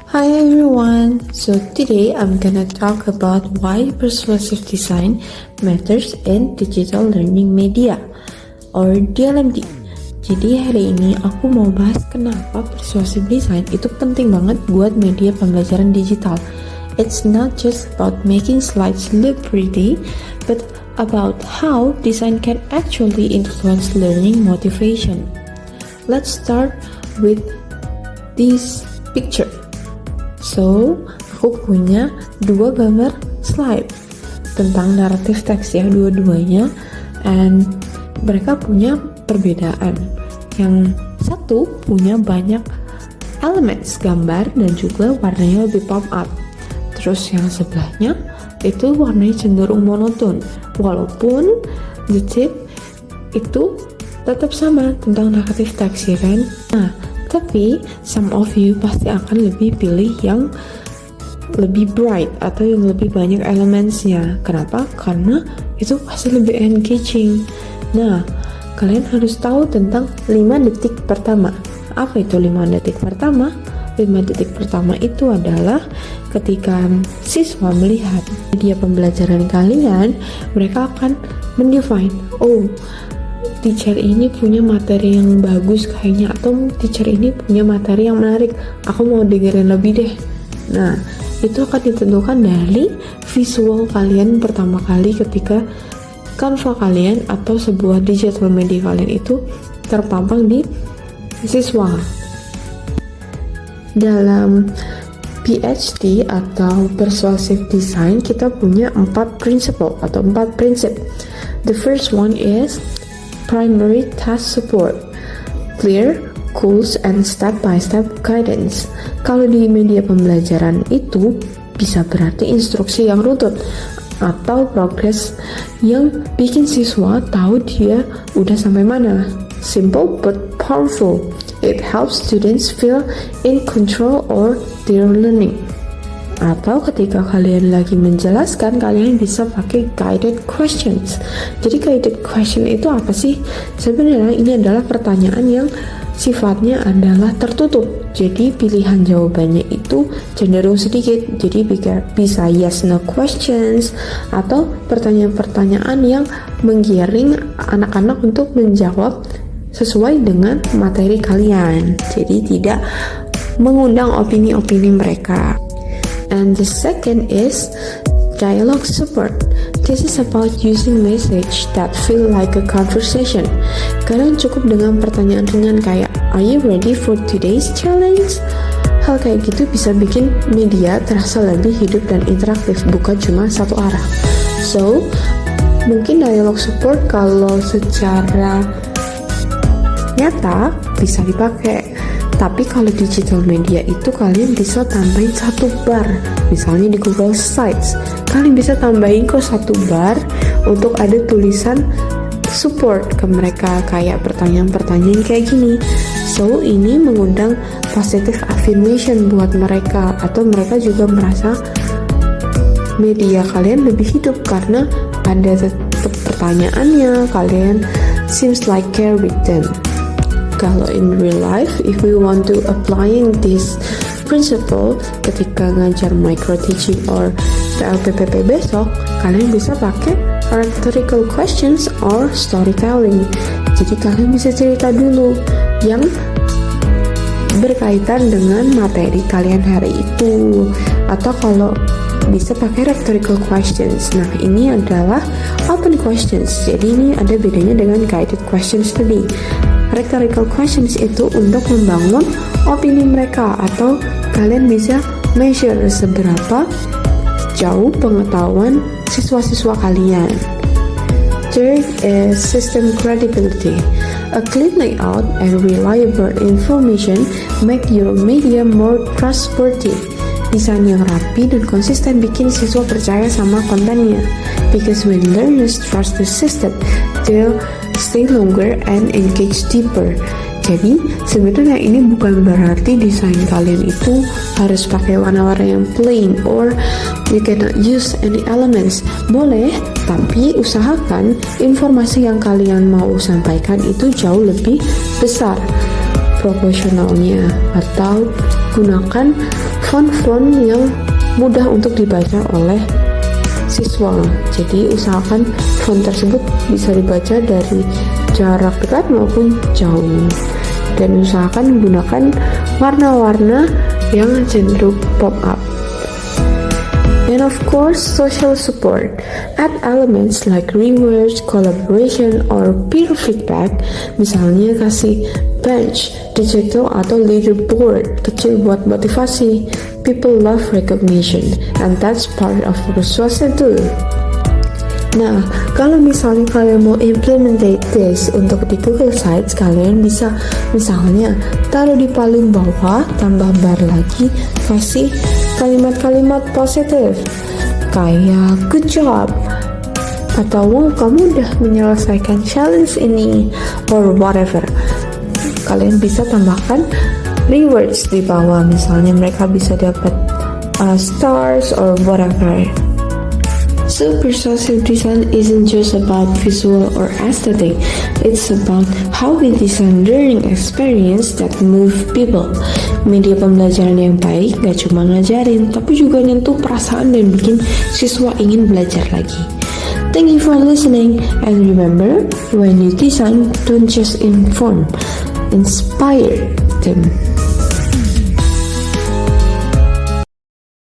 Hi everyone, so today I'm gonna talk about why persuasive design matters in digital learning media or DLMD. Jadi hari ini aku mau bahas kenapa persuasive design itu penting banget buat media pembelajaran digital. It's not just about making slides look pretty, but about how design can actually influence learning motivation. Let's start with this picture. So, aku punya dua gambar slide tentang naratif teks ya, dua-duanya, and mereka punya perbedaan. Yang satu punya banyak elements gambar dan juga warnanya lebih pop up. Terus yang sebelahnya itu warnanya cenderung monoton, walaupun the tip itu tetap sama tentang naratif teks ya kan. Nah, tapi some of you pasti akan lebih pilih yang lebih bright atau yang lebih banyak elementsnya. Kenapa? Karena itu pasti lebih engaging. Nah, kalian harus tahu tentang 5 detik pertama. Apa itu 5 detik pertama? 5 detik pertama itu adalah ketika siswa melihat media pembelajaran kalian, mereka akan mendefine, oh, teacher ini punya materi yang bagus kayaknya, atau teacher ini punya materi yang menarik, aku mau dengerin lebih deh. Nah, itu akan ditentukan dari visual kalian pertama kali ketika Canva kalian atau sebuah digital media kalian itu terpampang di siswa. Dalam PhD atau persuasive design kita punya 4 prinsip. The first one is primary task support, clear, goals, and step-by-step guidance. Kalau di media pembelajaran itu bisa berarti instruksi yang runtut atau progres yang bikin siswa tahu dia udah sampai mana. Simple but powerful. It helps students feel in control of their learning. Atau ketika kalian lagi menjelaskan, kalian bisa pakai guided questions. Jadi guided question itu apa sih? Sebenarnya ini adalah pertanyaan yang sifatnya adalah tertutup. Jadi pilihan jawabannya itu cenderung sedikit. Jadi bisa yes no questions atau pertanyaan-pertanyaan yang menggiring anak-anak untuk menjawab sesuai dengan materi kalian. Jadi tidak mengundang opini-opini mereka. And the second is dialogue support. This is about using message that feel like a conversation. Kadang cukup dengan pertanyaan ringan kayak, are you ready for today's challenge? Hal kayak gitu bisa bikin media terasa lebih hidup dan interaktif, bukan cuma satu arah. So, mungkin dialogue support kalau secara nyata bisa dipakai. Tapi kalau digital media itu kalian bisa tambahin 1 bar. Misalnya di Google Slides, kalian bisa tambahin kok 1 bar untuk ada tulisan support ke mereka, kayak pertanyaan-pertanyaan kayak gini. So, ini mengundang positive affirmation buat mereka, atau mereka juga merasa media kalian lebih hidup karena ada pertanyaannya, kalian seems like care with them. Kalau in real life, if we want to applying this principle ketika ngajar micro teaching or PLPPP besok, kalian bisa pakai rhetorical questions or storytelling. Jadi kalian bisa cerita dulu yang berkaitan dengan materi kalian hari itu, atau kalau bisa pakai rhetorical questions. Nah, ini adalah open questions. Jadi ini ada bedanya dengan guided questions tadi. Rhetorical questions itu untuk membangun opini mereka, atau kalian bisa measure seberapa jauh pengetahuan siswa-siswa kalian. Third is system credibility. A clean layout and reliable information make your media more trustworthy. Desain yang rapi dan konsisten bikin siswa percaya sama kontennya. Because when learners trust the system, they'll stay longer and engage deeper. Jadi sebenarnya ini bukan berarti desain kalian itu harus pakai warna-warna yang plain or you cannot use any elements. Boleh, tapi usahakan informasi yang kalian mau sampaikan itu jauh lebih besar. For proporsionalnya, atau gunakan font-font yang mudah untuk dibaca oleh siswa. Jadi usahakan font tersebut bisa dibaca dari jarak dekat maupun jauh, dan usahakan menggunakan warna-warna yang cenderung pop up. And of course, social support. Add elements like rewards, collaboration, or peer feedback. Misalnya kasih badge, digital, atau leaderboard kecil buat motivasi. People love recognition, and that's part of persuasion too. Nah, kalau misalnya kalian mau implementate this untuk di Google Sites, kalian bisa misalnya taruh di paling bawah, tambah bar lagi, kasih kalimat-kalimat positif kayak good job, atau wow, kamu udah menyelesaikan challenge ini, or whatever. Kalian bisa tambahkan rewards di bawah, misalnya mereka bisa dapat stars or whatever. So persuasive design isn't just about visual or aesthetic, it's about how we design learning experience that move people. Media pembelajaran yang baik gak cuma ngajarin, tapi juga nyentuh perasaan dan bikin siswa ingin belajar lagi. Thank you for listening, and remember, when you design, don't just inform, inspire them.